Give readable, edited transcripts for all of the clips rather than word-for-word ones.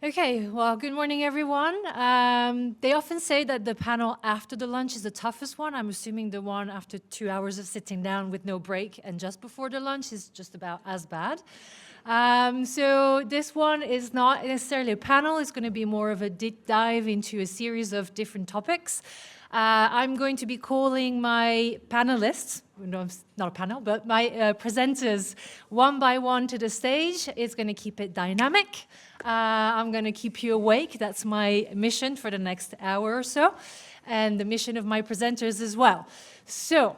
Okay, well, good morning, everyone. They often say that the panel after the lunch is the toughest one. I'm assuming the one after 2 hours of sitting down with no break and just before the lunch is just about as bad. So this one is not necessarily a panel. It's going to be more of a deep dive into a series of different topics. I'm going to be calling my panelists, no, it's not a panel, but my presenters one by one to the stage. It's going to keep it dynamic. I'm going to keep you awake. That's my mission for the next hour or so, and the mission of my presenters as well. So,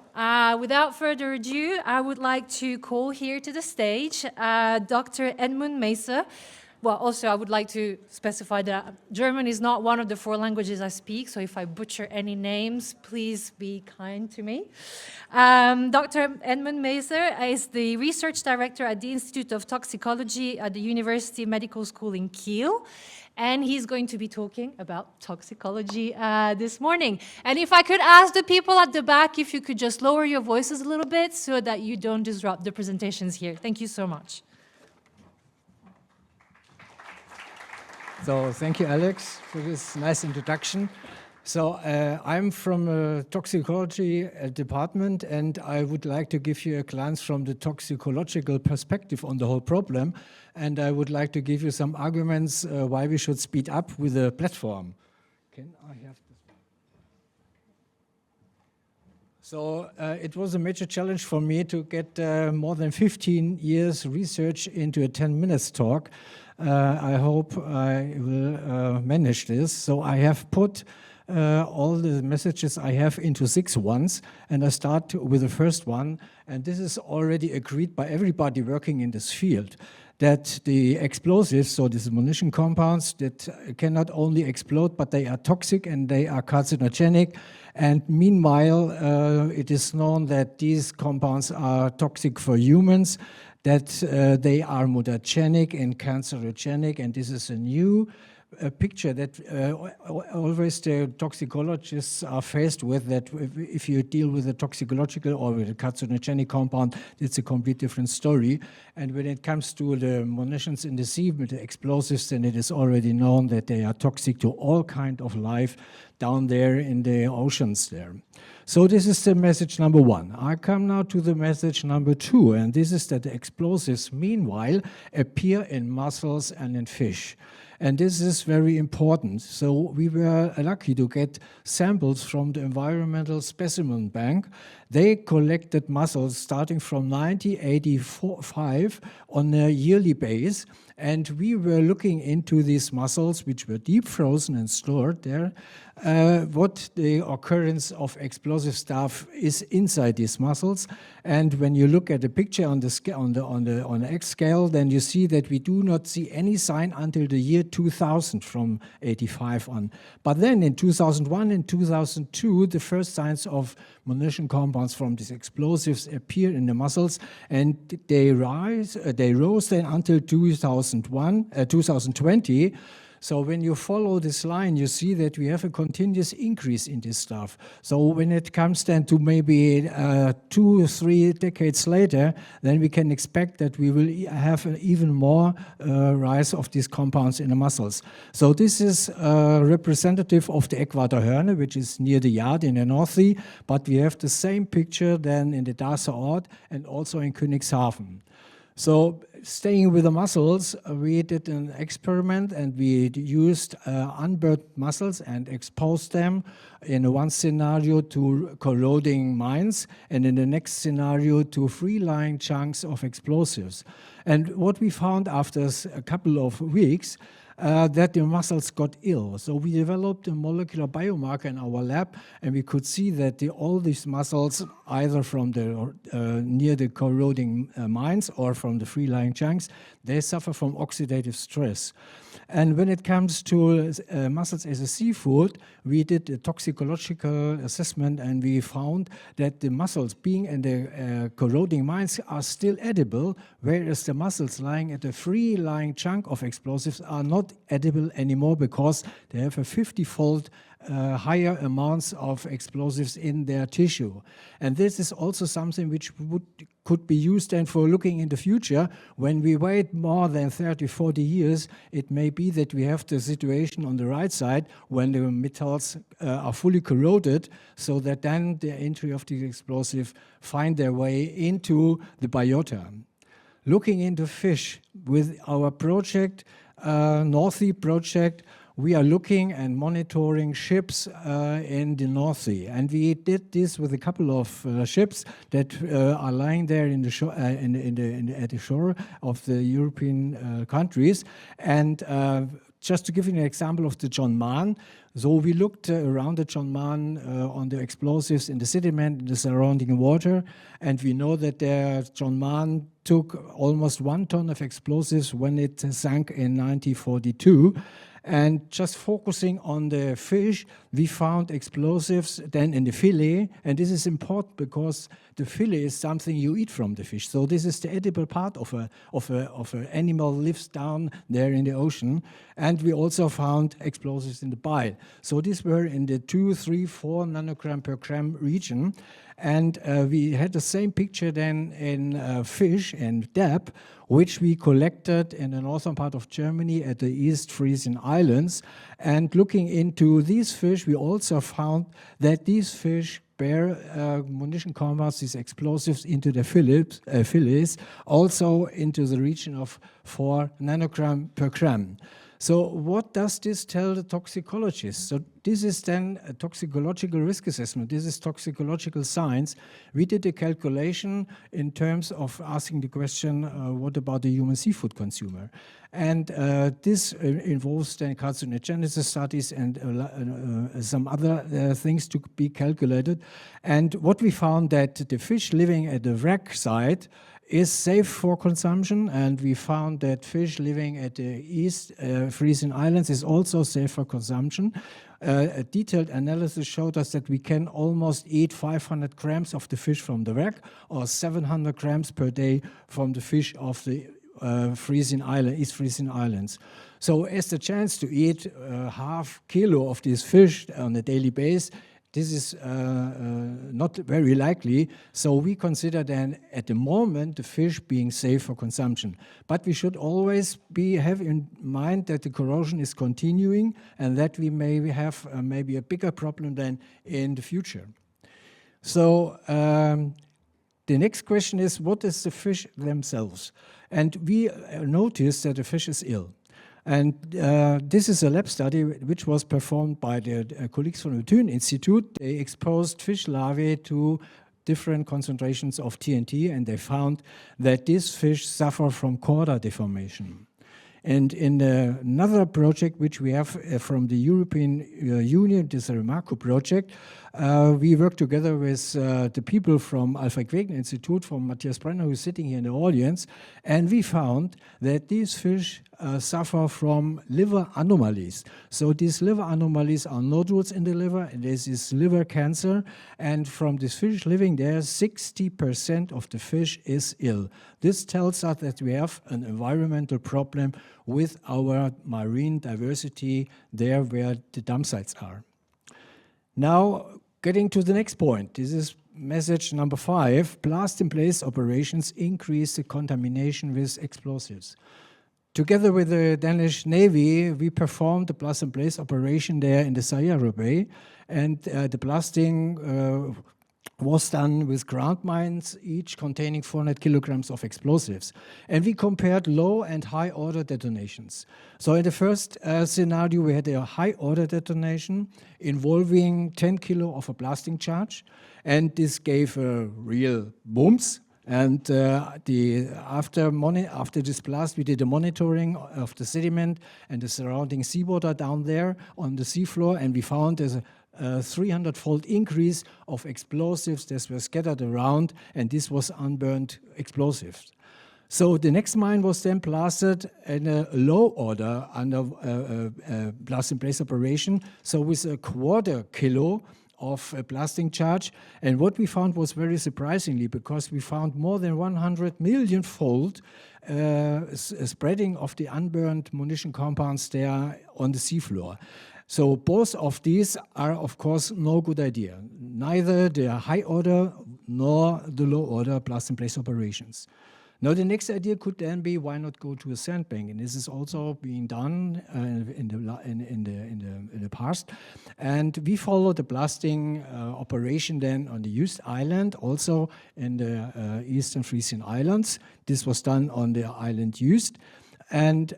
without further ado, I would like to call here to the stage Dr. Edmund Meiser. Well, also, I would like to specify that German is not one of the 4 languages I speak, so if I butcher any names, please be kind to me. Dr. Edmund Meiser is the research director at the Institute of Toxicology at the University Medical School in Kiel, and he's going to be talking about toxicology this morning. And if I could ask the people at the back if you could just lower your voices a little bit so that you don't disrupt the presentations here. Thank you so much. So thank you, Alix, for this nice introduction. So I'm from toxicology department, and I would like to give you a glance from the toxicological perspective on the whole problem. And I would like to give you some arguments why we should speed up with the platform. Can I have this one? So it was a major challenge for me to get more than 15 years research into a 10 minutes talk. I hope I will manage this. So I have put all the messages I have into 6 ones, and I start with the first one. And this is already agreed by everybody working in this field, that the explosives, so these munition compounds that cannot only explode, but they are toxic and they are carcinogenic. And meanwhile, it is known that these compounds are toxic for humans, that they are mutagenic and cancerogenic, and this is a new picture that always the toxicologists are faced with, that if you deal with a toxicological or with a carcinogenic compound, it's a complete different story. And when it comes to the munitions in the sea, with the explosives, then it is already known that they are toxic to all kind of life down there in the oceans there. So this is the message number 1. I come now to the message number 2, and this is that the explosives, meanwhile, appear in mussels and in fish. And this is very important. So we were lucky to get samples from the Environmental Specimen Bank. They collected mussels starting from 1985 on a yearly base. And we were looking into these mussels, which were deep frozen and stored there, what the occurrence of explosive stuff is inside these mussels. And when you look at the picture on the X scale, then you see that we do not see any sign until the year 2000 from 85 on. But then in 2001 and 2002, the first signs of munition compounds from these explosives appear in the mussels, and they rose then until 2020. So when you follow this line, you see that we have a continuous increase in this stuff. So when it comes then to maybe 2 or 3 decades later, then we can expect that we will have an even more rise of these compounds in the mussels. So this is representative of the Äquatorhörne, which is near the Yard in the North Sea, but we have the same picture then in the Darßer Ort and also in Königshafen. So staying with the mussels, we did an experiment and we used unburnt mussels and exposed them in one scenario to corroding mines and in the next scenario to free-lying chunks of explosives. And what we found after a couple of weeks, that the mussels got ill. So we developed a molecular biomarker in our lab, and we could see that all these mussels, either from the near the corroding mines or from the free-lying chunks, they suffer from oxidative stress. And when it comes to mussels as a seafood, we did a toxicological assessment, and we found that the mussels being in the corroding mines are still edible, whereas the mussels lying at a free-lying chunk of explosives are not not edible anymore because they have a 50-fold higher amounts of explosives in their tissue. And this is also something which could be used then for looking in the future. When we wait more than 30, 40 years, it may be that we have the situation on the right side when the metals are fully corroded, so that then the entry of the explosive find their way into the biota. Looking into fish with our project, North Sea project, we are looking and monitoring ships in the North Sea, and we did this with a couple of ships that are lying there in the shore, at the shore of the European countries. And just to give you an example of the John Mann, so we looked around the John Mann on the explosives in the sediment, in the surrounding water, and we know that the John Mann took almost 1 ton of explosives when it sank in 1942. And just focusing on the fish, we found explosives then in the fillet. And this is important because the fillet is something you eat from the fish. So this is the edible part of an animal lives down there in the ocean. And we also found explosives in the bile. So these were in the 2, 3, 4 nanogram per gram region. And we had the same picture then in fish and depth, which we collected in the northern part of Germany at the East Frisian Islands. And looking into these fish, we also found that these fish bear munition compounds, these explosives, into the fillets, also into the region of 4 nanogram per gram. So what does this tell the toxicologists? So this is then a toxicological risk assessment. This is toxicological science. We did a calculation in terms of asking the question, what about the human seafood consumer? And this involves then carcinogenesis studies and some other things to be calculated. And what we found that the fish living at the wreck site is safe for consumption, and we found that fish living at the East Frisian Islands is also safe for consumption. A detailed analysis showed us that we can almost eat 500 grams of the fish from the wreck, or 700 grams per day from the fish of the East Frisian Islands. So as the chance to eat half kilo of this fish on a daily basis, this is not very likely, so we consider then at the moment the fish being safe for consumption. But we should always have in mind that the corrosion is continuing and that we may have maybe a bigger problem than in the future. So the next question is, what is the fish themselves? And we noticed that the fish is ill. And this is a lab study which was performed by the colleagues from the Thun Institute. They exposed fish larvae to different concentrations of TNT, and they found that these fish suffer from chorda deformation. And in another project which we have from the European Union, this is a Remarco project, we work together with the people from Alfred Wegener Institute, from Matthias Brenner, who is sitting here in the audience, and we found that these fish suffer from liver anomalies. So these liver anomalies are nodules in the liver, and this is liver cancer, and from this fish living there, 60% of the fish is ill. This tells us that we have an environmental problem with our marine diversity there where the dump sites are. Now, getting to the next point, this is message number 5, blast-in-place operations increase the contamination with explosives. Together with the Danish Navy, we performed the blast-in-place operation there in the Sayre Bay, and the blasting was done with ground mines, each containing 400 kilograms of explosives. And we compared low and high order detonations. So in the first scenario, we had a high order detonation involving 10 kilo of a blasting charge. And this gave a real booms. And after this blast, we did a monitoring of the sediment and the surrounding seawater down there on the seafloor, and we found there's a 300-fold increase of explosives that were scattered around, and this was unburned explosives. So the next mine was then blasted in a low order under blast-in-place operation, so with a 1/4 kilo of a blasting charge. And what we found was very surprisingly, because we found more than 100 million-fold spreading of the unburned munition compounds there on the seafloor. So both of these are, of course, no good idea. Neither the high order nor the low order blast in place operations. Now the next idea could then be, why not go to a sandbank? And this is also being done in the past. And we followed the blasting operation then on the Used Island, also in the Eastern Frisian Islands. This was done on the island Used. And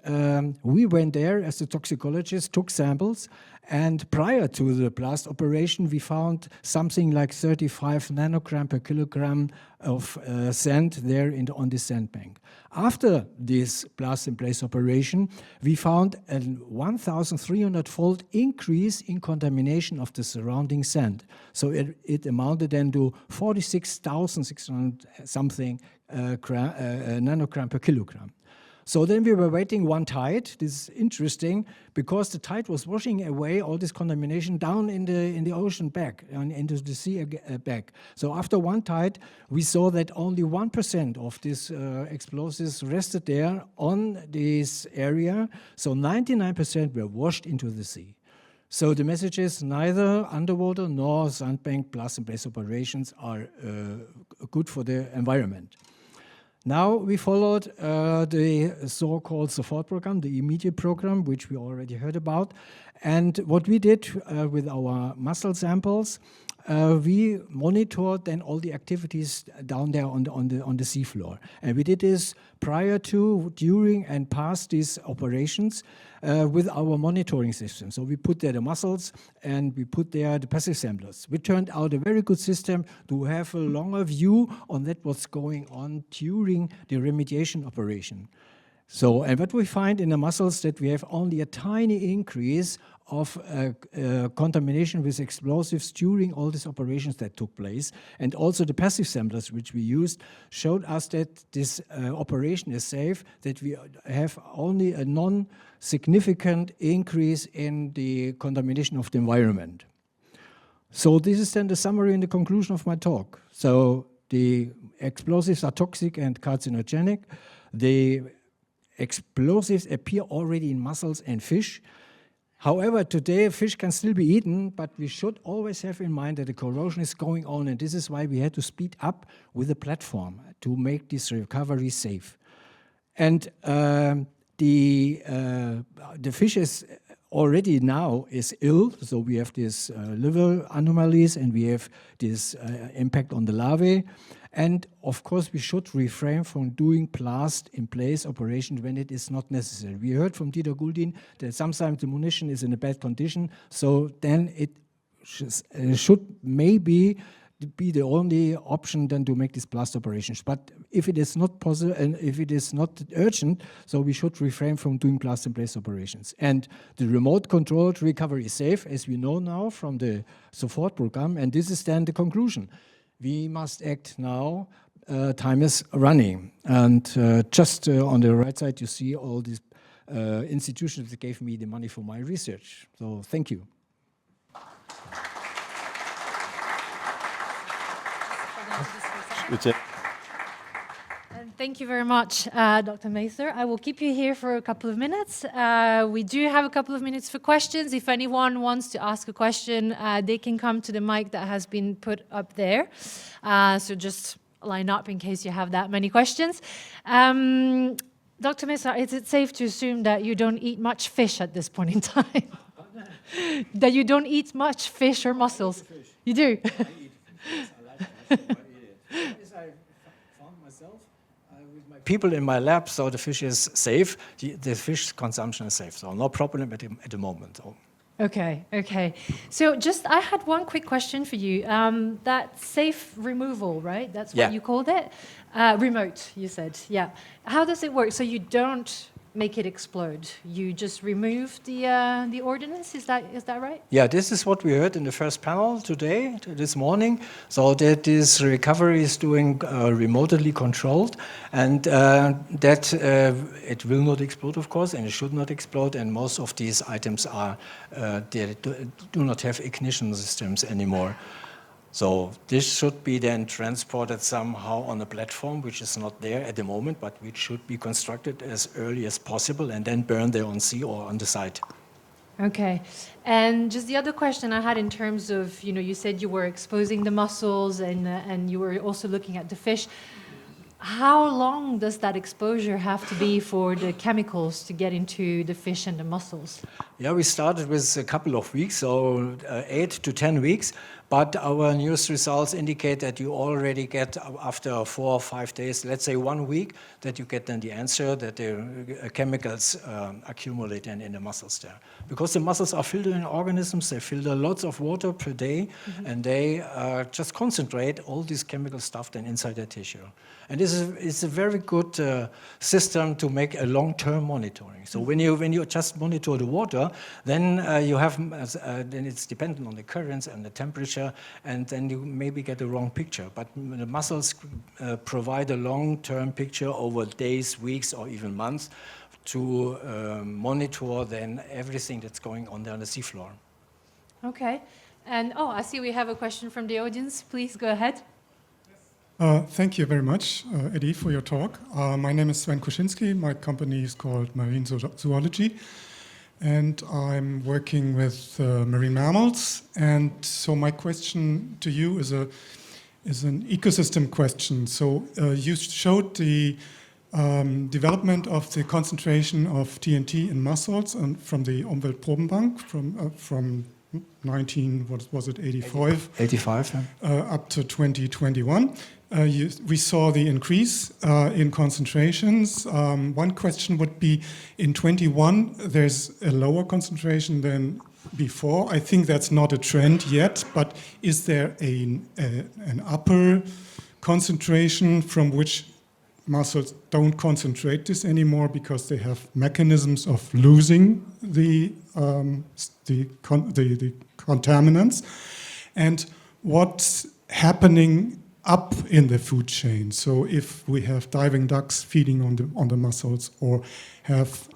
we went there as the toxicologists, took samples, and prior to the blast operation, we found something like 35 nanogram per kilogram of sand there on the sandbank. After this blast-in-place operation, we found a 1,300-fold increase in contamination of the surrounding sand. So it amounted then to 46,600 something nanogram per kilogram. So then we were waiting one tide. This is interesting because the tide was washing away all this contamination down in the ocean back, and into the sea back. So after one tide, we saw that only 1% of these explosives rested there on this area. So 99% were washed into the sea. So the message is neither underwater nor sandbank blast-in-place operations are good for the environment. Now we followed the so-called support program, the immediate program, which we already heard about. And what we did with our mussel samples, we monitored then all the activities down there on the seafloor. And we did this prior to, during, and past these operations with our monitoring system. So we put there the mussels and we put there the passive samplers, which turned out a very good system to have a longer view on that what's going on during the remediation operation. So, and what we find in the mussels that we have only a tiny increase of contamination with explosives during all these operations that took place. And also the passive samplers which we used showed us that this operation is safe, that we have only a non-significant increase in the contamination of the environment. So this is then the summary and the conclusion of my talk. So the explosives are toxic and carcinogenic. The explosives appear already in mussels and fish. However, today fish can still be eaten, but we should always have in mind that the corrosion is going on, and this is why we had to speed up with the platform to make this recovery safe. And the fish is already now is ill, so we have these liver anomalies and we have this impact on the larvae. And of course, we should refrain from doing blast-in-place operation when it is not necessary. We heard from Dieter Guldin that sometimes the munition is in a bad condition, so then it should maybe be the only option then to make these blast operations. But if it is not possible and if it is not urgent, so we should refrain from doing blast-in-place operations. And the remote controlled recovery is safe, as we know now from the support program, and this is then the conclusion. We must act now, time is running. And just on the right side, you see all these institutions that gave me the money for my research. So thank you. And thank you very much, Dr. Maser. I will keep you here for a couple of minutes. We do have a couple of minutes for questions. If anyone wants to ask a question, they can come to the mic that has been put up there. So just line up in case you have that many questions. Dr. Maser, is it safe to assume that you don't eat much fish at this point in time? That you don't eat much fish or mussels? You do? I eat fish. I like fish. I found myself with my people in my lab, so the fish is safe. The fish consumption is safe, so no problem at the moment. So. Okay, okay. So just, I had one quick question for you. That safe removal, right? That's what you called it? Remote, you said, yeah. How does it work? So you don't make it explode? You just remove the ordnance, is that right? Yeah, this is what we heard in the first panel today, this morning. So that this recovery is doing remotely controlled, and that it will not explode, of course, and it should not explode. And most of these items are they do not have ignition systems anymore. So this should be then transported somehow on a platform which is not there at the moment, but which should be constructed as early as possible and then burned there on sea or on the site. Okay. And just the other question I had in terms of, you said you were exposing the mussels and you were also looking at the fish. How long does that exposure have to be for the chemicals to get into the fish and the mussels? Yeah, we started with a couple of weeks, so 8 to 10 weeks. But our newest results indicate that you already get, after 4 or 5 days, let's say 1 week, that you get then the answer that the chemicals accumulate in the mussels there. Because the mussels are filtering organisms, they filter lots of water per day, and they just concentrate all this chemical stuff then inside their tissue. And this is a very good system to make a long-term monitoring. So when you just monitor the water, then you have then it's dependent on the currents and the temperature, and then you maybe get the wrong picture. But the mussels provide a long-term picture over days, weeks, or even months to monitor then everything that's going on there on the seafloor. Okay. And I see we have a question from the audience. Please go ahead. Thank you very much, Eddie, for your talk. My name is Sven Kuczynski. My company is called Marine Zoology, and I'm working with marine mammals. And so my question to you is an ecosystem question. So you showed the development of the concentration of TNT in mussels and from the Umweltprobenbank from 85? 85, yeah. Up to 2021. We saw the increase in concentrations. One question would be, in 21, there's a lower concentration than before. I think that's not a trend yet, but is there an upper concentration from which mussels don't concentrate this anymore because they have mechanisms of losing the contaminants? And what's happening up in the food chain? So if we have diving ducks feeding on the mussels, or have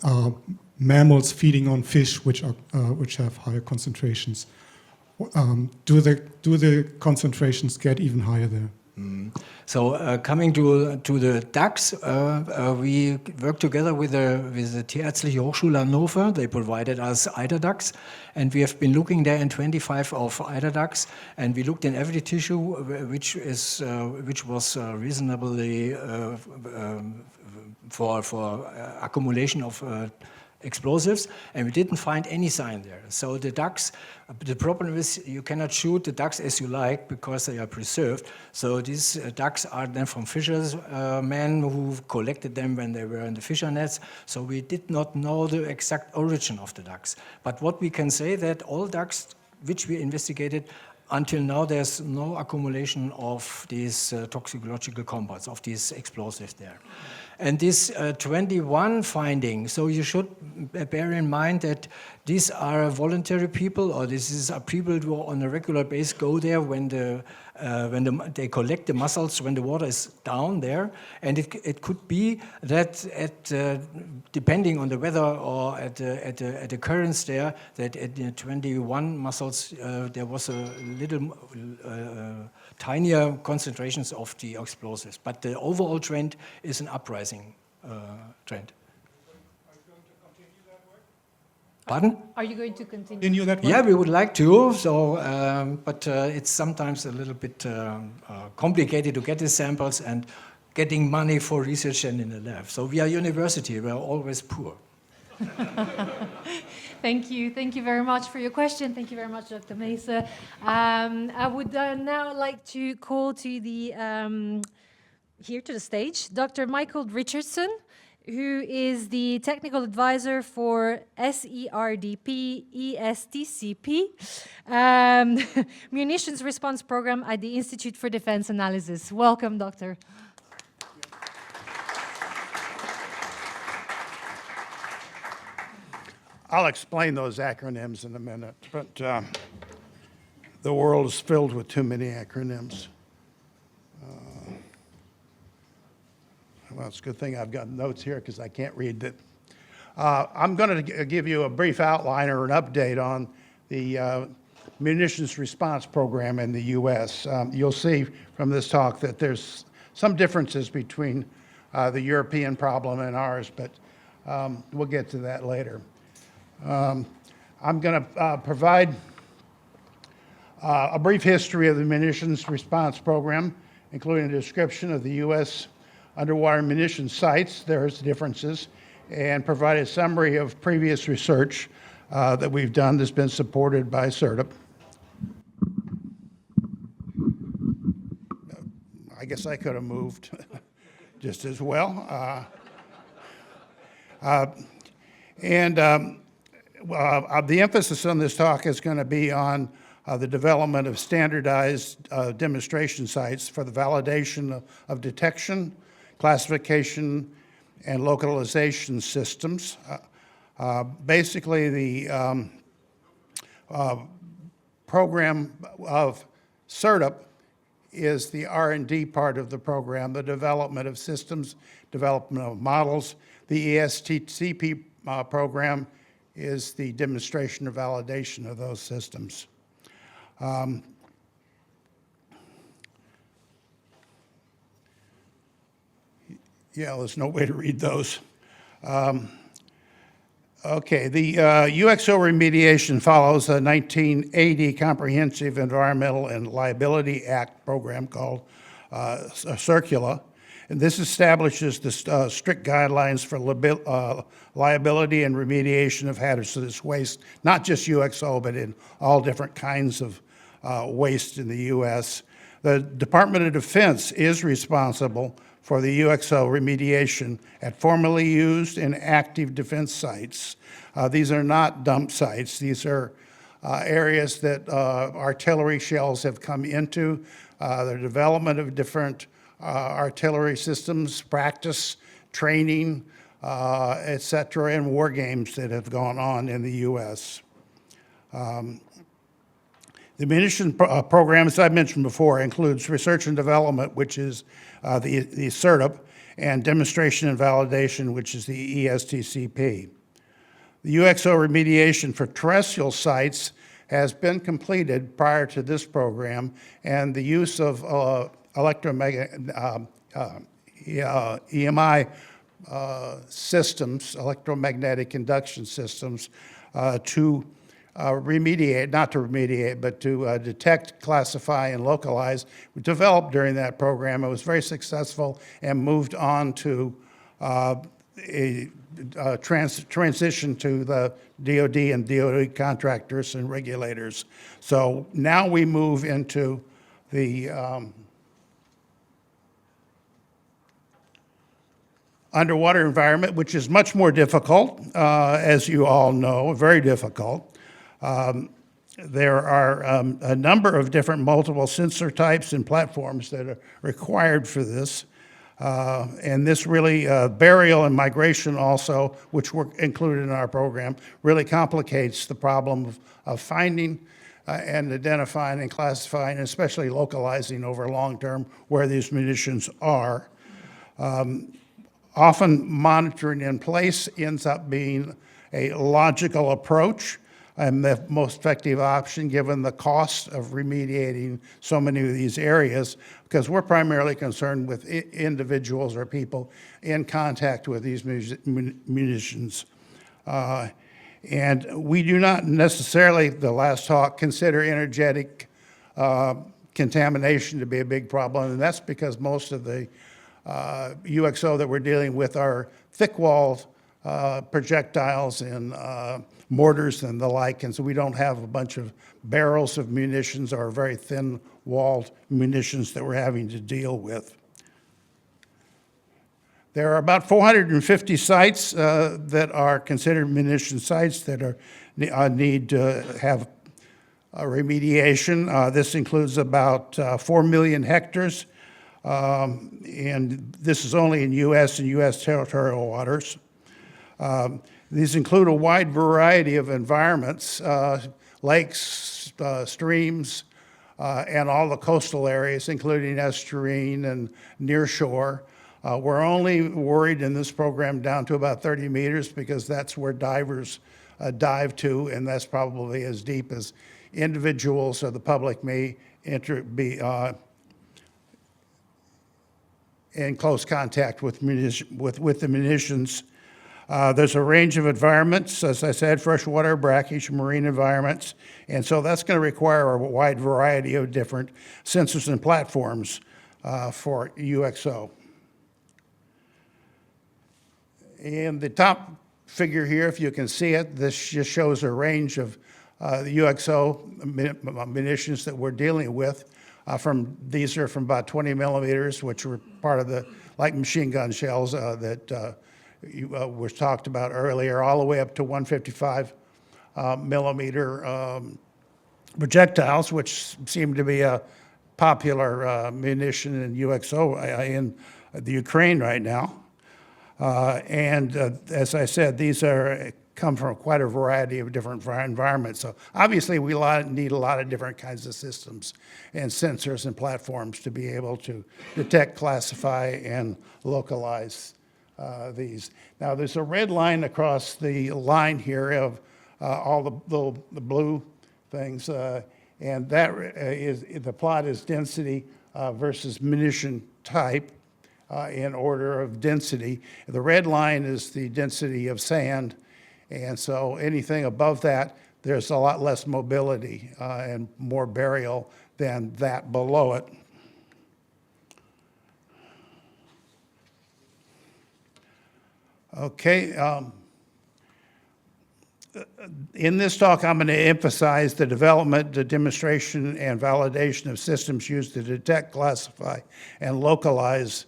mammals feeding on fish which have higher concentrations, do the concentrations get even higher there? So coming to the ducks, we work together with the Tierärztliche Hochschule Hannover. They provided us eider ducks, and we have been looking there in 25 of eider ducks, and we looked in every tissue which was reasonably for accumulation of explosives, and we didn't find any sign there. So the ducks, the problem is you cannot shoot the ducks as you like because they are preserved. So these ducks are then from fishermen who collected them when they were in the fisher nets. So we did not know the exact origin of the ducks. But what we can say that all ducks which we investigated, until now there's no accumulation of these toxicological compounds, of these explosives there. And this 21 finding, so you should bear in mind that these are voluntary people, or are people who on a regular basis go there when they collect the mussels when the water is down there. And it could be that depending on the weather or at the currents there, that at the 21 mussels there was a little tinier concentrations of the explosives. But the overall trend is an uprising trend. Pardon? Are you going to continue that work? Yeah, we would like to. So, but it's sometimes a little bit complicated to get the samples and getting money for research and in the lab. So we are university. We are always poor. Thank you very much for your question. Thank you very much, Dr. Mesa. I would now like to call to the here to the stage Dr. Michael Richardson, who is the technical advisor for SERDP ESTCP, Munitions Response Program at the Institute for Defense Analysis. Welcome, Doctor. I'll explain those acronyms in a minute, but the world is filled with too many acronyms. Well, it's a good thing I've got notes here because I can't read it. I'm going to give you a brief outline or an update on the munitions response program in the U.S. You'll see from this talk that there's some differences between the European problem and ours, but we'll get to that later. I'm going to provide a brief history of the munitions response program, including a description of the U.S. underwater munitions sites, there's differences, and provide a summary of previous research that we've done that's been supported by SERDP. I guess I could have moved just as well. The emphasis on this talk is going to be on the development of standardized demonstration sites for the validation of detection, classification, and localization systems. Basically, the program of SERDP is the R&D part of the program, the development of systems, development of models. The ESTCP program is the demonstration or validation of those systems. Yeah, there's no way to read those. Okay, the UXO remediation follows a 1980 Comprehensive Environmental and Liability Act program called CIRCULA. And this establishes the strict guidelines for liability and remediation of hazardous waste, not just UXO, but in all different kinds of waste in the U.S. The Department of Defense is responsible for the UXO remediation at formerly used and active defense sites. These are not dump sites. These are areas that artillery shells have come into, the development of different artillery systems, practice, training, et cetera, and war games that have gone on in the U.S. The munition program, as I mentioned before, includes research and development, which is the SERDP, and demonstration and validation, which is the ESTCP. The UXO remediation for terrestrial sites has been completed prior to this program, and the use of EMI systems, electromagnetic induction systems, to remediate, not to remediate, but to detect, classify, and localize, we developed during that program. It was very successful and moved on to a transition to the DoD and DoD contractors and regulators. So now we move into the underwater environment, which is much more difficult, as you all know, very difficult. There are a number of different multiple sensor types and platforms that are required for this. And this really, burial and migration also, which were included in our program, really complicates the problem of finding and identifying and classifying, and especially localizing over long term where these munitions are. Often monitoring in place ends up being a logical approach and the most effective option given the cost of remediating so many of these areas, because we're primarily concerned with individuals or people in contact with these munitions. And we do not necessarily, the last talk, consider energetic contamination to be a big problem, and that's because most of the UXO that we're dealing with are thick-walled projectiles and mortars and the like, and so we don't have a bunch of barrels of munitions or very thin-walled munitions that we're having to deal with. There are about 450 sites that are considered munition sites that need to have a remediation. This includes about 4 million hectares, and this is only in U.S. and U.S. territorial waters. These include a wide variety of environments, lakes, streams, and all the coastal areas, including estuarine and near shore. We're only worried in this program down to about 30 meters because that's where divers dive to, and that's probably as deep as individuals or the public may be in close contact with the munitions. There's a range of environments, as I said, freshwater, brackish, marine environments, and so that's going to require a wide variety of different sensors and platforms for UXO. In the top figure here, if you can see it, this just shows a range of the UXO munitions that we're dealing with. These are from about 20 millimeters, which were part of the light machine gun shells that was talked about earlier, all the way up to 155 millimeter projectiles, which seem to be a popular munition in UXO in the Ukraine right now. As I said, these come from quite a variety of different environments. So obviously we need a lot of different kinds of systems and sensors and platforms to be able to detect, classify, and localize these. Now there's a red line across the line here of all the blue things, and that is, the plot is density versus munition type. In order of density. The red line is the density of sand, and so anything above that, there's a lot less mobility and more burial than that below it. Okay. In this talk, I'm going to emphasize the development, the demonstration, and validation of systems used to detect, classify, and localize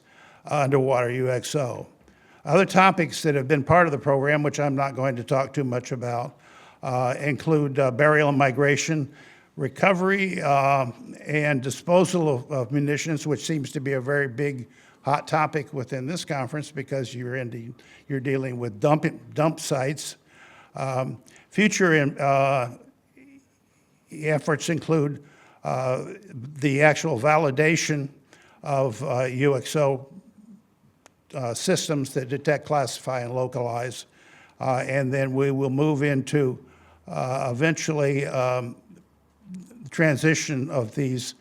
underwater UXO. Other topics that have been part of the program, which I'm not going to talk too much about, include burial and migration, recovery and disposal of munitions, which seems to be a very big hot topic within this conference because you're dealing with dump sites. Future efforts include the actual validation of UXO systems that detect, classify, and localize. And then we will move into eventually transition of these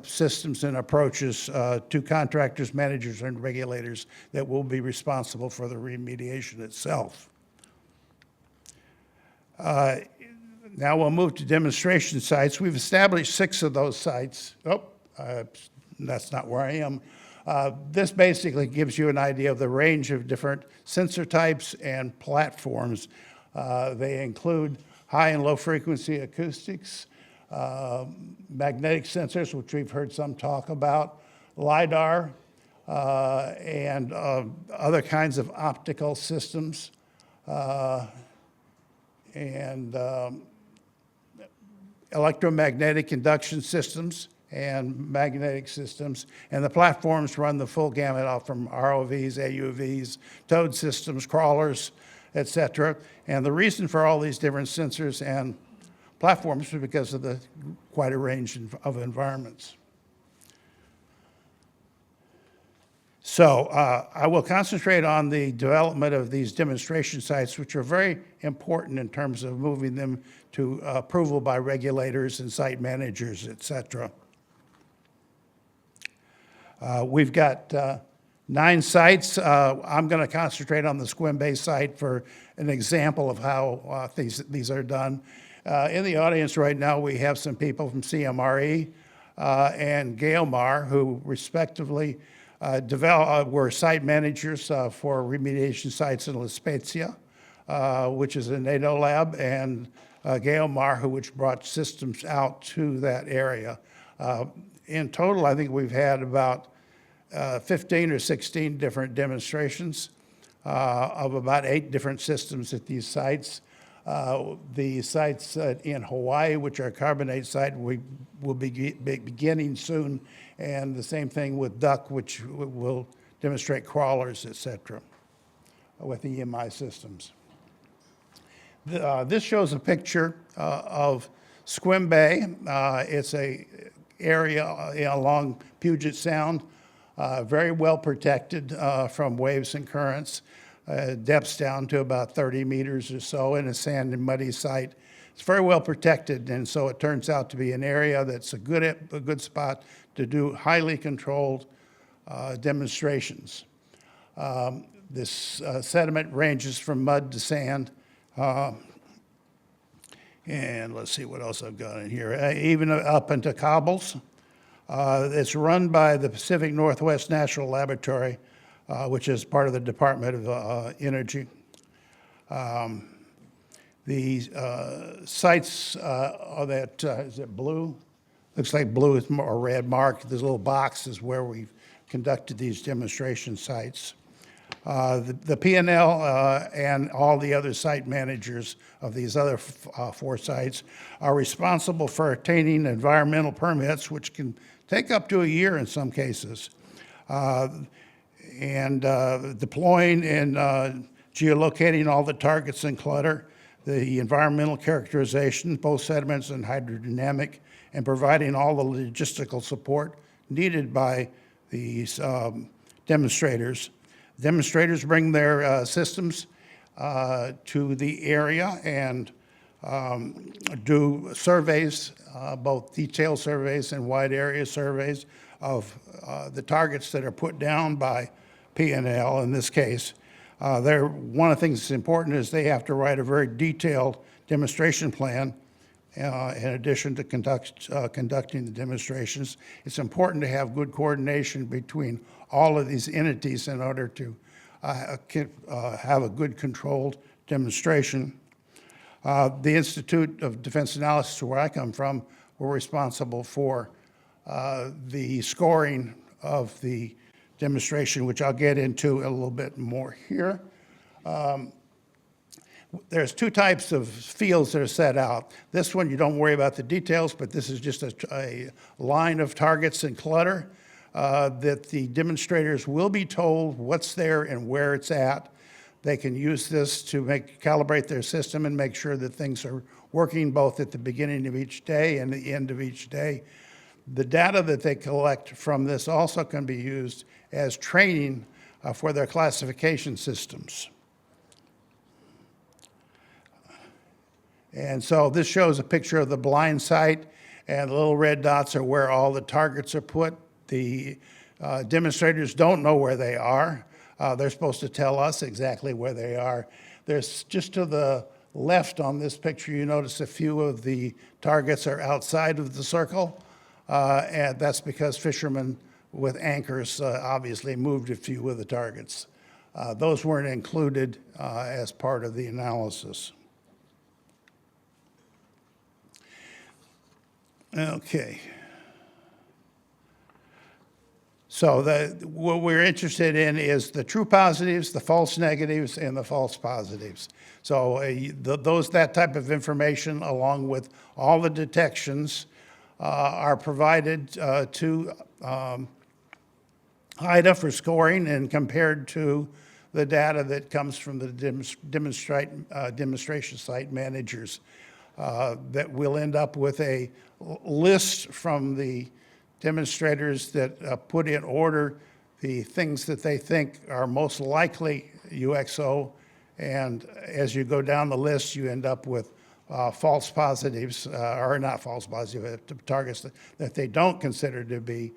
systems and approaches to contractors, managers, and regulators that will be responsible for the remediation itself. Now we'll move to demonstration sites. We've established 6 of those sites. That's not where I am. This basically gives you an idea of the range of different sensor types and platforms. They include high and low frequency acoustics, magnetic sensors, which we've heard some talk about, LiDAR, and other kinds of optical systems, and electromagnetic induction systems, and magnetic systems, and the platforms run the full gamut off from ROVs, AUVs, towed systems, crawlers, etc. And the reason for all these different sensors and platforms is because of the quite a range of environments. So I will concentrate on the development of these demonstration sites, which are very important in terms of moving them to approval by regulators and site managers, etc. We've got 9 sites. I'm going to concentrate on the Squim Bay site for an example of how these are done. In the audience right now, we have some people from CMRE and Gailmar, who respectively were site managers for remediation sites in La Spezia, which is a NATO lab, and Gailmar, which brought systems out to that area. In total, I think we've had about 15 or 16 different demonstrations of about 8 different systems at these sites. The sites in Hawaii, which are a carbonate site, we will be beginning soon, and the same thing with Duck, which will demonstrate crawlers, etc., with EMI systems. This shows a picture of Squim Bay. It's a area along Puget Sound, very well protected from waves and currents, depths down to about 30 meters or so in a sand and muddy site. It's very well protected, and so it turns out to be an area that's a good spot to do highly controlled demonstrations. This sediment ranges from mud to sand. And let's see what else I've got in here. Even up into cobbles. It's run by the Pacific Northwest National Laboratory, which is part of the Department of Energy. The sites are that, is it blue? Looks like blue is more red mark. This little box is where we've conducted these demonstration sites. The P&L and all the other site managers of these other 4 sites are responsible for obtaining environmental permits, which can take up to a year in some cases, and deploying and geolocating all the targets and clutter, the environmental characterization, both sediments and hydrodynamic, and providing all the logistical support needed by these demonstrators. Demonstrators bring their systems to the area and do surveys, both detailed surveys and wide area surveys of the targets that are put down by P&L in this case. One of the things that's important is they have to write a very detailed demonstration plan in addition to conducting the demonstrations. It's important to have good coordination between all of these entities in order to have a good controlled demonstration. The Institute of Defense Analysis, where I come from, were responsible for the scoring of the demonstration, which I'll get into a little bit more here. There's 2 types of fields that are set out. This one, you don't worry about the details, but this is just a line of targets and clutter that the demonstrators will be told what's there and where it's at. They can use this to calibrate their system and make sure that things are working both at the beginning of each day and the end of each day. The data that they collect from this also can be used as training for their classification systems. And so this shows a picture of the blind site, and the little red dots are where all the targets are put. The demonstrators don't know where they are. They're supposed to tell us exactly where they are. There's just to the left on this picture, you notice a few of the targets are outside of the circle, and that's because fishermen with anchors obviously moved a few of the targets. Those weren't included as part of the analysis. Okay. So what we're interested in is the true positives, the false negatives, and the false positives. So that type of information, along with all the detections, are provided to HIDA for scoring and compared to the data that comes from the demonstration site managers. That we'll end up with a list from the demonstrators that put in order the things that they think are most likely UXO, and as you go down the list, you end up with false positives, or not false positives, targets that they don't consider to be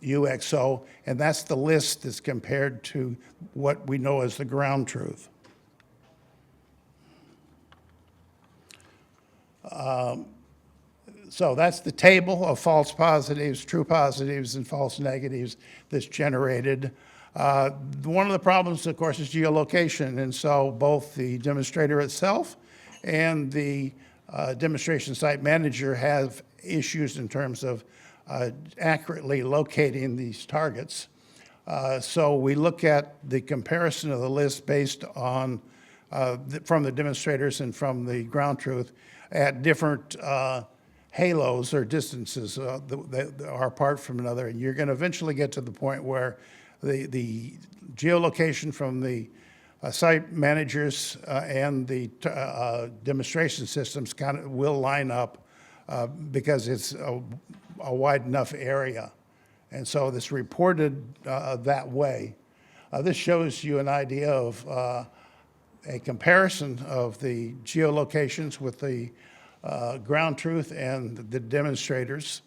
UXO, and that's the list that's compared to what we know as the ground truth. So that's the table of false positives, true positives, and false negatives that's generated. One of the problems, of course, is geolocation, and so both the demonstrator itself and the demonstration site manager have issues in terms of accurately locating these targets. So we look at the comparison of the list based on, from the demonstrators and from the ground truth, at different halos or distances that are apart from another. And you're going to eventually get to the point where the geolocation from the site managers and the demonstration systems kind of will line up because it's a wide enough area. And so it's reported that way. This shows you an idea of a comparison of the geolocations with the ground truth and the demonstrators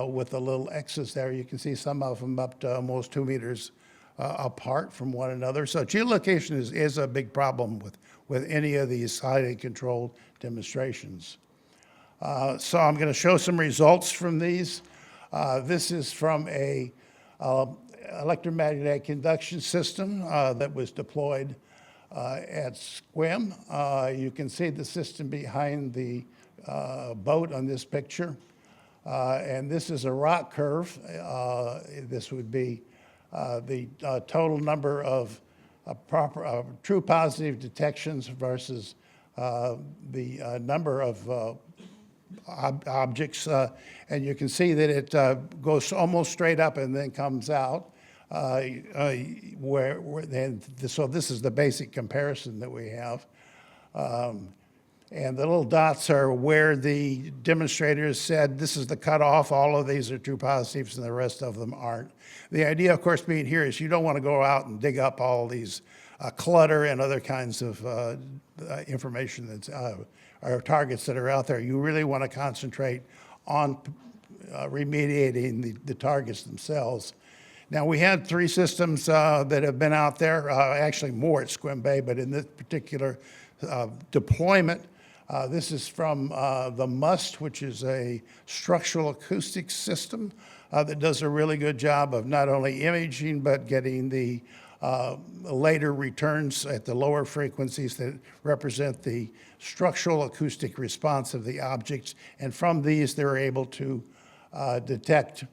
with the little X's there. You can see some of them up to almost 2 meters apart from one another. So geolocation is a big problem with any of these highly controlled demonstrations. So I'm going to show some results from these. This is from a electromagnetic induction system that was deployed at SQUIM. You can see the system behind the boat on this picture. And this is a rock curve. This would be the total number of true positive detections versus the number of objects. And you can see that it goes almost straight up and then comes out. So this is the basic comparison that we have. And the little dots are where the demonstrators said this is the cutoff. All of these are true positives and the rest of them aren't. The idea, of course, being here is you don't want to go out and dig up all these clutter and other kinds of information that's or targets that are out there. You really want to concentrate on remediating the targets themselves. Now, we had 3 systems that have been out there, actually more at Squim Bay, but in this particular deployment, this is from the MUST, which is a structural acoustics system that does a really good job of not only imaging, but getting the later returns at the lower frequencies that represent the structural acoustic response of the objects. And from these, they're able to detect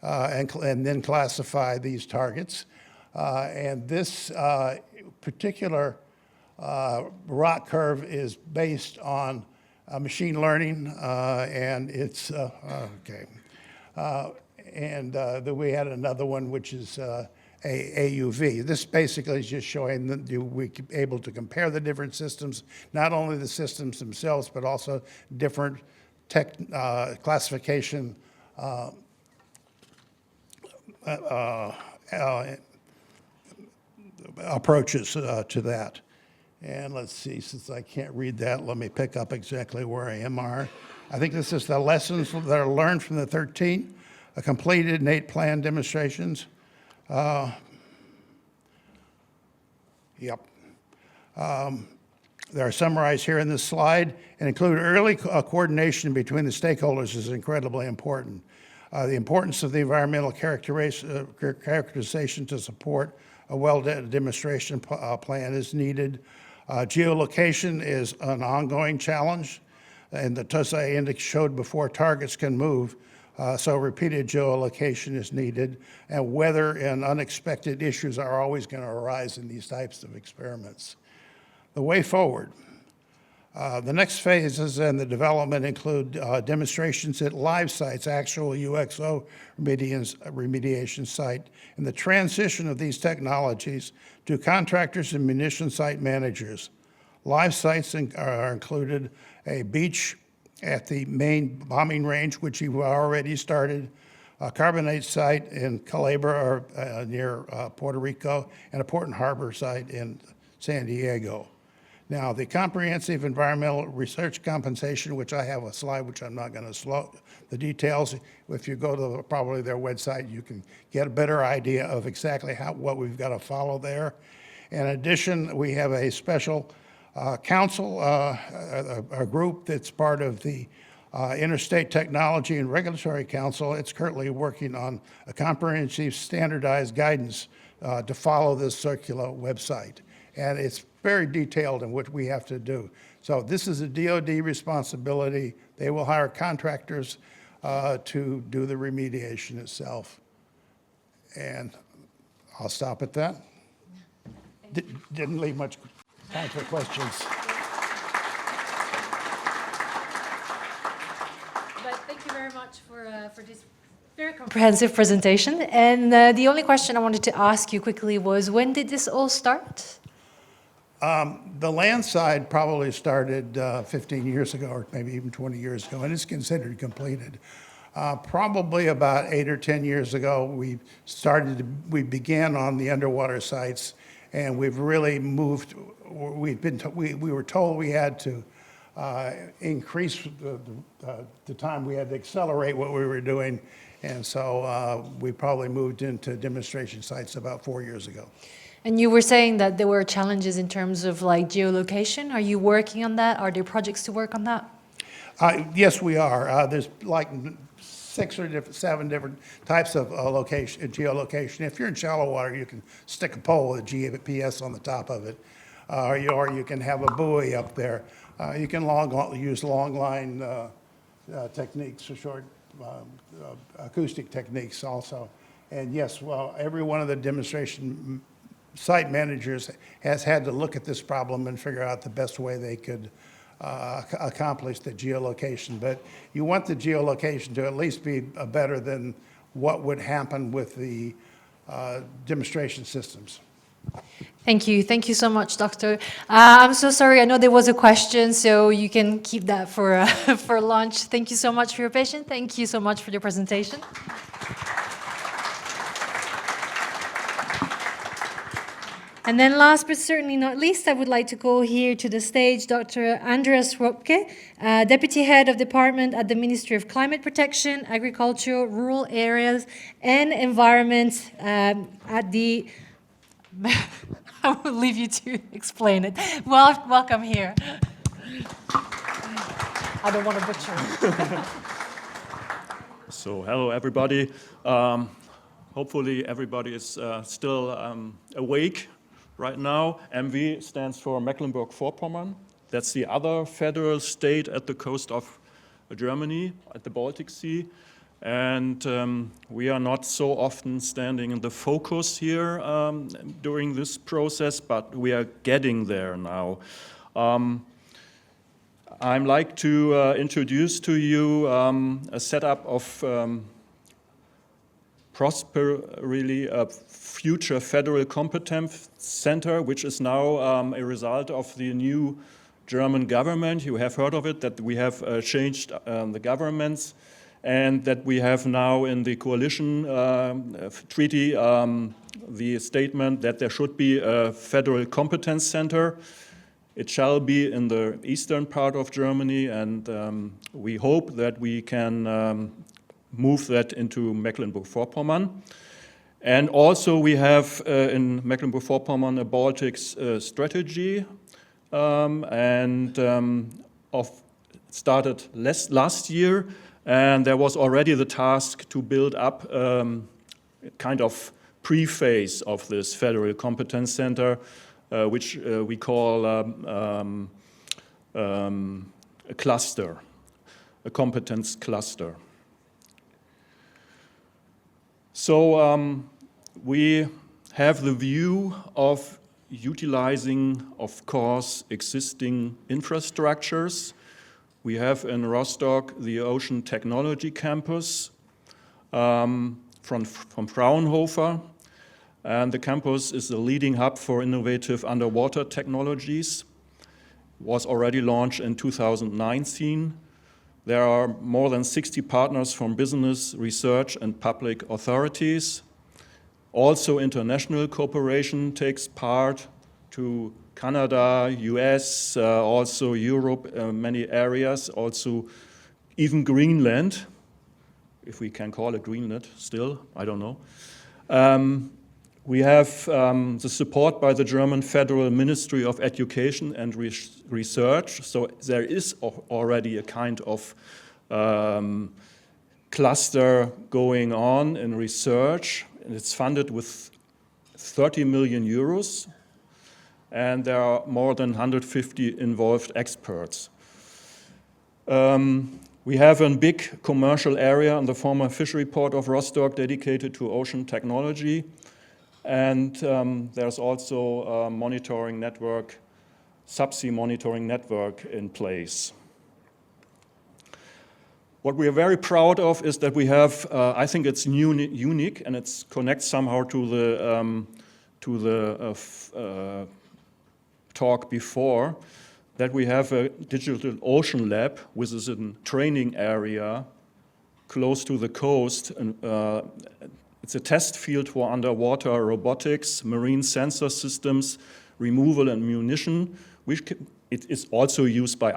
and then classify these targets. And this particular rock curve is based on machine learning, and it's, okay. Then we had another one, which is AUV. This basically is just showing that we're able to compare the different systems, not only the systems themselves, but also different classification approaches to that. And let's see, since I can't read that, let me pick up exactly where I am. I think this is the lessons that are learned from the 13 completed and 8 planned demonstrations. Yep. They are summarized here in this slide and include early coordination between the stakeholders is incredibly important. The importance of the environmental characterization to support a well-demonstration plan is needed. Geolocation is an ongoing challenge, and the TUSA index showed before targets can move, so repeated geolocation is needed, and weather and unexpected issues are always going to arise in these types of experiments. The way forward. The next phases in the development include demonstrations at live sites, actual UXO remediation site, and the transition of these technologies to contractors and munition site managers. Live sites are included a beach at the main bombing range, which you've already started, a carbonate site in Calabria or near Puerto Rico, and a port and harbor site in San Diego. Now, the comprehensive environmental research compensation, which I have a slide, which I'm not going to slow the details. If you go to probably their website, you can get a better idea of exactly what we've got to follow there. In addition, we have a special council, a group that's part of the Interstate Technology and Regulatory Council. It's currently working on a comprehensive standardized guidance to follow this circular website. And it's very detailed in what we have to do. So this is a DoD responsibility. They will hire contractors to do the remediation itself. And I'll stop at that. Didn't leave much time for questions. But thank you very much for this very comprehensive presentation. And the only question I wanted to ask you quickly was, when did this all start? The land side probably started 15 years ago, or maybe even 20 years ago, and it's considered completed. Probably about 8 or 10 years ago, we began on the underwater sites, and we've really moved. We were told we had to increase the time. We had to accelerate what we were doing, and so we probably moved into demonstration sites about 4 years ago. And you were saying that there were challenges in terms of like geolocation. Are you working on that? Are there projects to work on that? Yes, we are. There's like 6 or 7 different types of geolocation. If you're in shallow water, you can stick a pole with a GPS on the top of it, or you can have a buoy up there. You can use long line techniques or short acoustic techniques also. And yes, well, every one of the demonstration site managers has had to look at this problem and figure out the best way they could accomplish the geolocation. But you want the geolocation to at least be better than what would happen with the demonstration systems. Thank you. Thank you so much, Doctor. I'm so sorry. I know there was a question, so you can keep that for, for lunch. Thank you so much for your patience. Thank you so much for your presentation. And then last but certainly not least, I would like to call here to the stage Dr. Andreas Röpke, Deputy Head of Department at the Ministry of Climate Protection, Agriculture, Rural Areas and Environment at the... I will leave you to explain it. Well, welcome here. I don't want to butcher it. So, hello everybody. Hopefully everybody is still awake right now. MV stands for Mecklenburg-Vorpommern. That's the other federal state at the coast of Germany, at the Baltic Sea. And we are not so often standing in the focus here during this process, but we are getting there now. I'd like to introduce to you a setup of really a future federal competence center, which is now a result of the new German government. You have heard of it, that we have changed the governments, and that we have now in the coalition treaty the statement that there should be a federal competence center. It shall be in the eastern part of Germany, and we hope that we can move that into Mecklenburg-Vorpommern. And also we have in Mecklenburg-Vorpommern a Baltics strategy, started last year, and there was already the task to build up kind of pre-phase of this federal competence center, which we call a cluster, a competence cluster. So we have the view of utilizing, of course, existing infrastructures. We have in Rostock the Ocean Technology Campus from Fraunhofer, and the campus is the leading hub for innovative underwater technologies. It was already launched in 2019. There are more than 60 partners from business, research, and public authorities. Also, international cooperation takes part to Canada, US, also Europe, many areas, also even Greenland, if we can call it Greenland still, I don't know. We have the support by the German Federal Ministry of Education and Research, so there is already a kind of cluster going on in research, and it's funded with 30 million euros, and there are more than 150 involved experts. We have a big commercial area in the former fishery port of Rostock dedicated to ocean technology. And there's also a monitoring network, subsea monitoring network in place. What we are very proud of is that we have, I think it's unique, and it connects somehow to the talk before, that we have a digital ocean lab, which is a training area close to the coast. And, it's a test field for underwater robotics, marine sensor systems, removal and munition, which it is also used by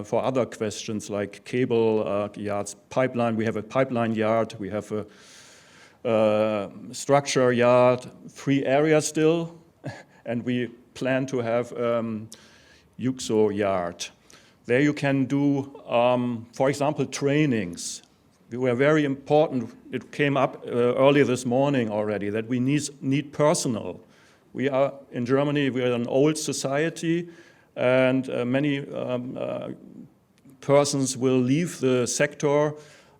for other questions like cable yards, pipeline. We have a pipeline yard, we have a structure yard, 3 areas still, and we plan to have UKSO yard. There you can do, for example, trainings. We were very important. It came up earlier this morning already that we need personnel. We are in Germany. We are an old society, and many persons will leave the sector,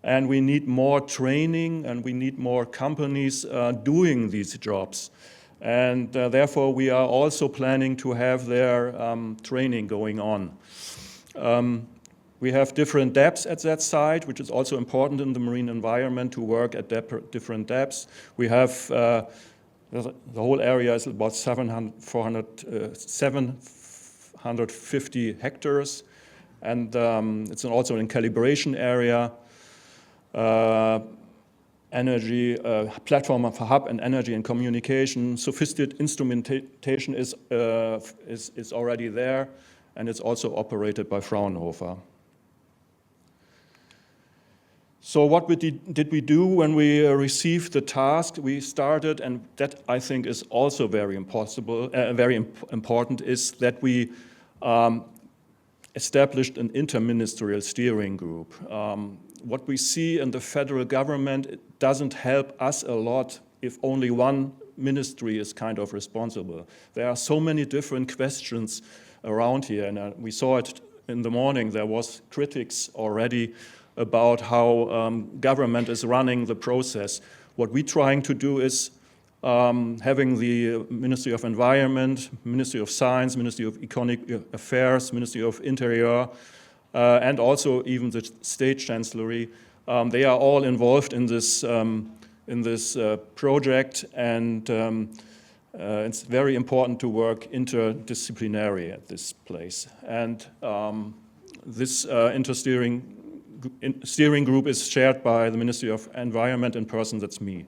and we need more training, and we need more companies doing these jobs. And therefore, we are also planning to have their training going on. We have different depths at that site, which is also important in the marine environment to work at different depths. We have, the whole area is about 750 hectares, and it's also in calibration area. Energy, platform for hub and energy and communication. Sophisticated instrumentation is already there, and it's also operated by Fraunhofer. So what did we do when we received the task? We started, and that I think is also very important, is that we established an interministerial steering group. What we see in the federal government, it doesn't help us a lot if only one ministry is kind of responsible. There are so many different questions around here, and we saw it in the morning. There was critics already about how government is running the process. What we're trying to do is having the Ministry of Environment, Ministry of Science, Ministry of Economic Affairs, Ministry of Interior, and also even the State Chancellery. They are all involved in this project, and it's very important to work interdisciplinary at this place. And this steering group is shared by the Ministry of Environment in person, that's me.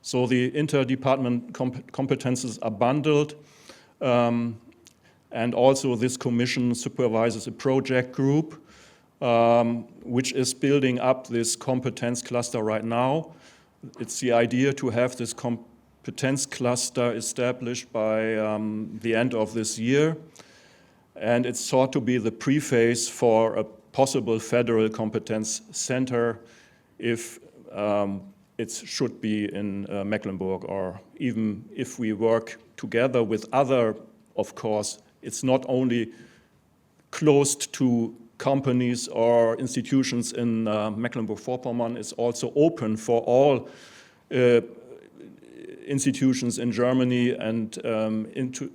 So the interdepartment competences are bundled, and also this commission supervises a project group, which is building up this competence cluster right now. It's the idea to have this competence cluster established by the end of this year. And it's thought to be the preface for a possible federal competence center if it should be in Mecklenburg, or even if we work together with other, of course, it's not only closed to companies or institutions in Mecklenburg-Vorpommern, it's also open for all institutions in Germany and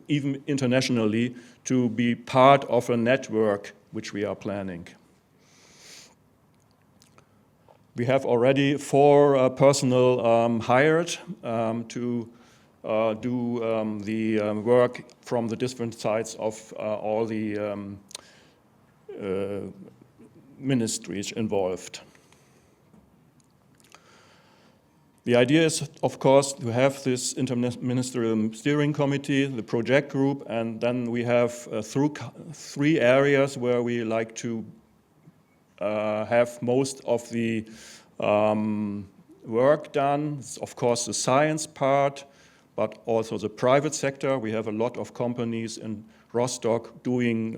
even internationally to be part of a network which we are planning. We have already 4 personnel hired to do the work from the different sides of all the ministries involved. The idea is, of course, to have this interministerial steering committee, the project group, and then we have 3 areas where we like to have most of the work done. It's, of course, the science part, but also the private sector. We have a lot of companies in Rostock doing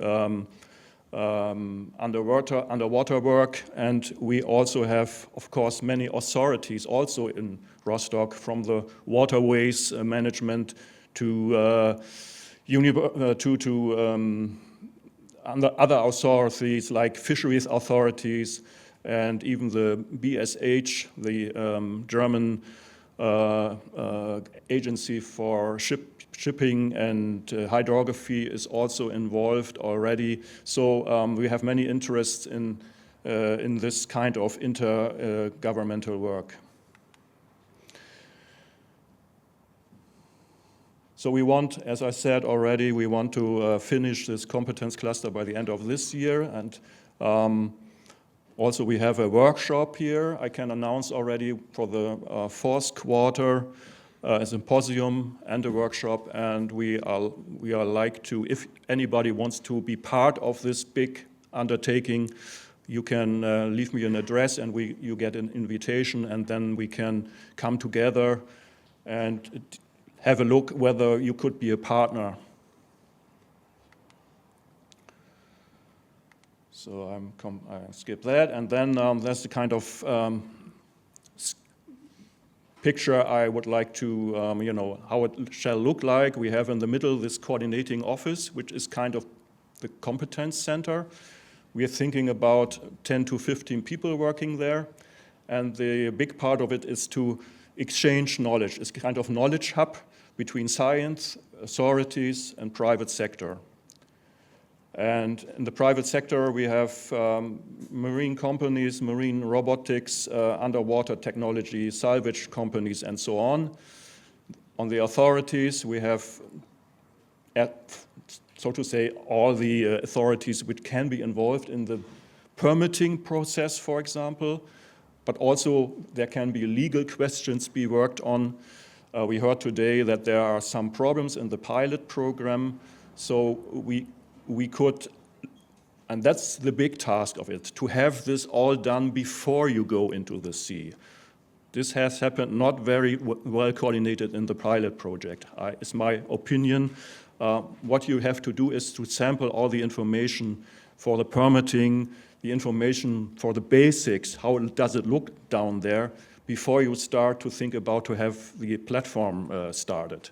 underwater work, and we also have, of course, many authorities also in Rostock, from the waterways management to other authorities like fisheries authorities, and even the BSH, the German agency for shipping and hydrography is also involved already. So we have many interests in this kind of intergovernmental work. So we want, as I said already, we want to finish this competence cluster by the end of this year. And also we have a workshop here, I can announce already, for the fourth quarter, a symposium and a workshop. And we are like to, if anybody wants to be part of this big undertaking, you can leave me an address and you get an invitation, and then we can come together and have a look whether you could be a partner. So I skip that, and then that's the kind of picture I would like to, you know, how it shall look like. We have in the middle this coordinating office, which is kind of the competence center. We are thinking about 10 to 15 people working there, and the big part of it is to exchange knowledge. It's kind of knowledge hub between science, authorities, and private sector. And in the private sector, we have marine companies, marine robotics, underwater technology, salvage companies, and so on. On the authorities, we have, so to say, all the authorities which can be involved in the permitting process, for example, but also there can be legal questions be worked on. We heard today that there are some problems in the pilot program, so we could, and that's the big task of it, to have this all done before you go into the sea. This has happened not very well coordinated in the pilot project. It's my opinion. What you have to do is to sample all the information for the permitting, the information for the basics, how does it look down there, before you start to think about to have the platform started.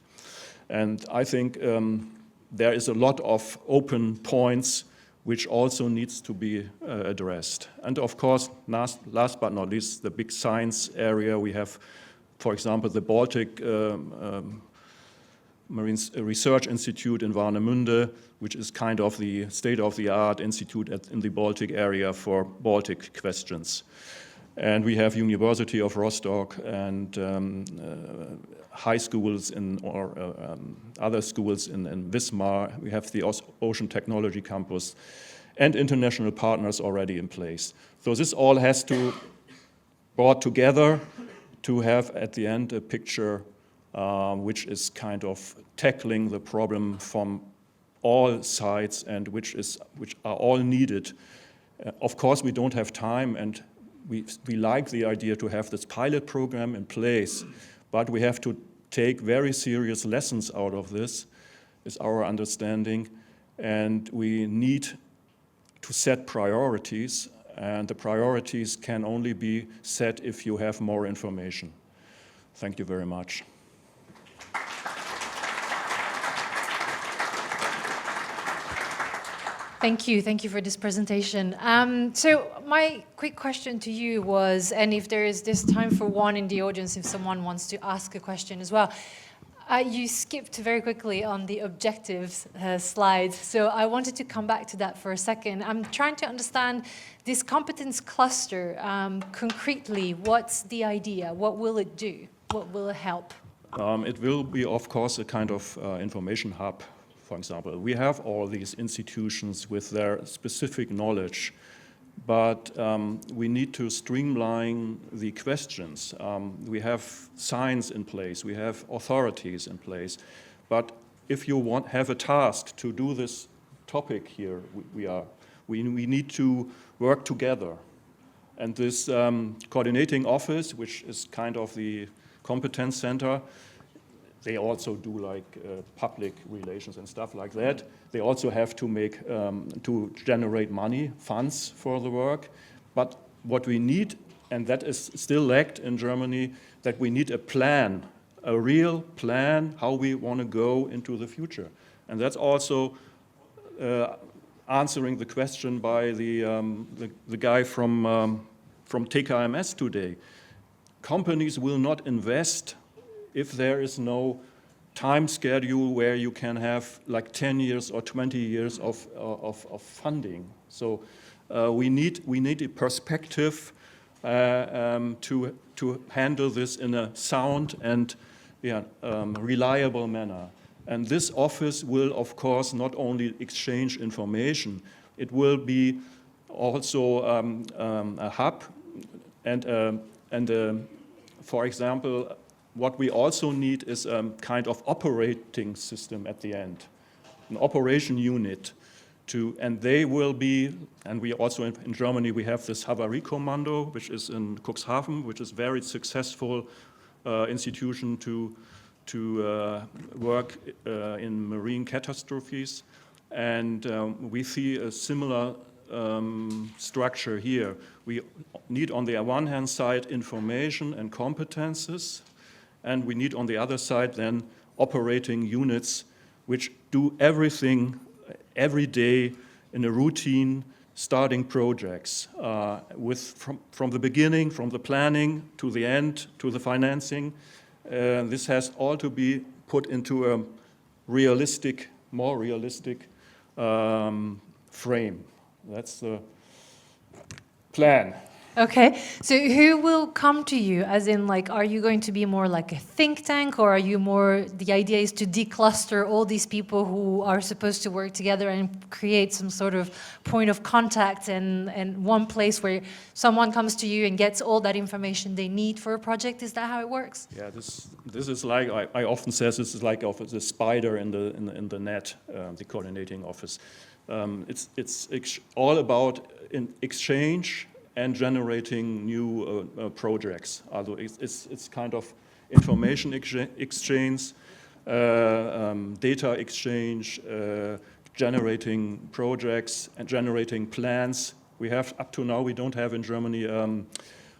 And I think there is a lot of open points which also needs to be addressed. And of course, last but not least, the big science area. We have, for example, the Baltic Marine Research Institute in Warnemünde, which is kind of the state-of-the-art institute in the Baltic area for Baltic questions. And we have University of Rostock and high schools or other schools in Wismar. We have the Ocean Technology Campus and international partners already in place. So this all has to be brought together to have at the end a picture which is kind of tackling the problem from all sides and which are all needed. Of course, we don't have time, and we like the idea to have this pilot program in place, but we have to take very serious lessons out of this, is our understanding, and we need to set priorities, and the priorities can only be set if you have more information. Thank you very much. Thank you for this presentation. So my quick question to you was, and if there is this time for one in the audience, if someone wants to ask a question as well, you skipped very quickly on the objectives slide, so I wanted to come back to that for a second. I'm trying to understand this competence cluster concretely. What's the idea? What will it do? What will it help? It will be, of course, a kind of information hub. For example, we have all these institutions with their specific knowledge, but we need to streamline the questions. We have science in place, we have authorities in place, but if you have a task to do this topic here, we need to work together. And this coordinating office, which is kind of the competence center, they also do like public relations and stuff like that. They also have to make, to generate money, funds for the work. But what we need, and that is still lacked in Germany, that we need a plan, a real plan how we want to go into the future. And that's also answering the question by the guy from TKMS today. Companies will not invest if there is no time schedule where you can have like 10 years or 20 years of funding. So we need a perspective to handle this in a sound and reliable manner. And this office will, of course, not only exchange information, it will be also a hub and for example, what we also need is a kind of operating system at the end, an operation unit. And they will be, and we also in Germany, we have this Havariekommando, which is in Cuxhaven, which is very successful institution to work in marine catastrophes. And we see a similar structure here. We need on the one hand side information and competences, and we need on the other side then operating units which do everything every day in a routine, starting projects from the beginning, from the planning to the end, to the financing. This has all to be put into a realistic, more realistic frame. That's the plan. Okay, so who will come to you? As in, like, are you going to be more like a think tank, or are you more, the idea is to decluster all these people who are supposed to work together and create some sort of point of contact and one place where someone comes to you and gets all that information they need for a project? Is that how it works? Yeah, this is like, I often say, this is like the spider in the net, the coordinating office. It's all about exchange and generating new projects. Also it's kind of information exchange, data exchange, generating projects and generating plans. We have, up to now, we don't have in Germany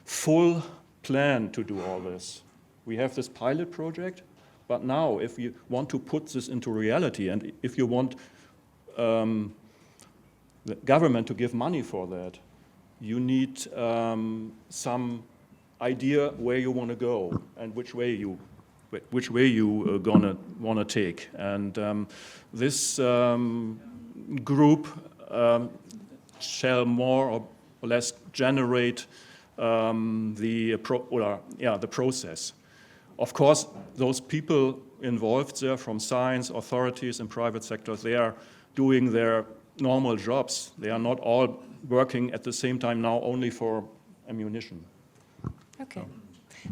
full plan to do all this. We have this pilot project, but now if you want to put this into reality and if you want the government to give money for that, you need some idea where you want to go and which way you gonna want to take. And this group shall more or less generate the process. Of course, those people involved there from science, authorities, and private sectors, they are doing their normal jobs. They are not all working at the same time now only for ammunition. Okay.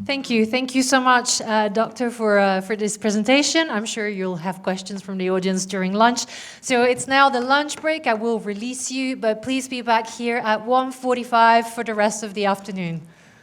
Thank you. Thank you so much, Doctor, for this presentation. I'm sure you'll have questions from the audience during lunch. So it's now the lunch break. I will release you, but please be back here at 1:45 for the rest of the afternoon.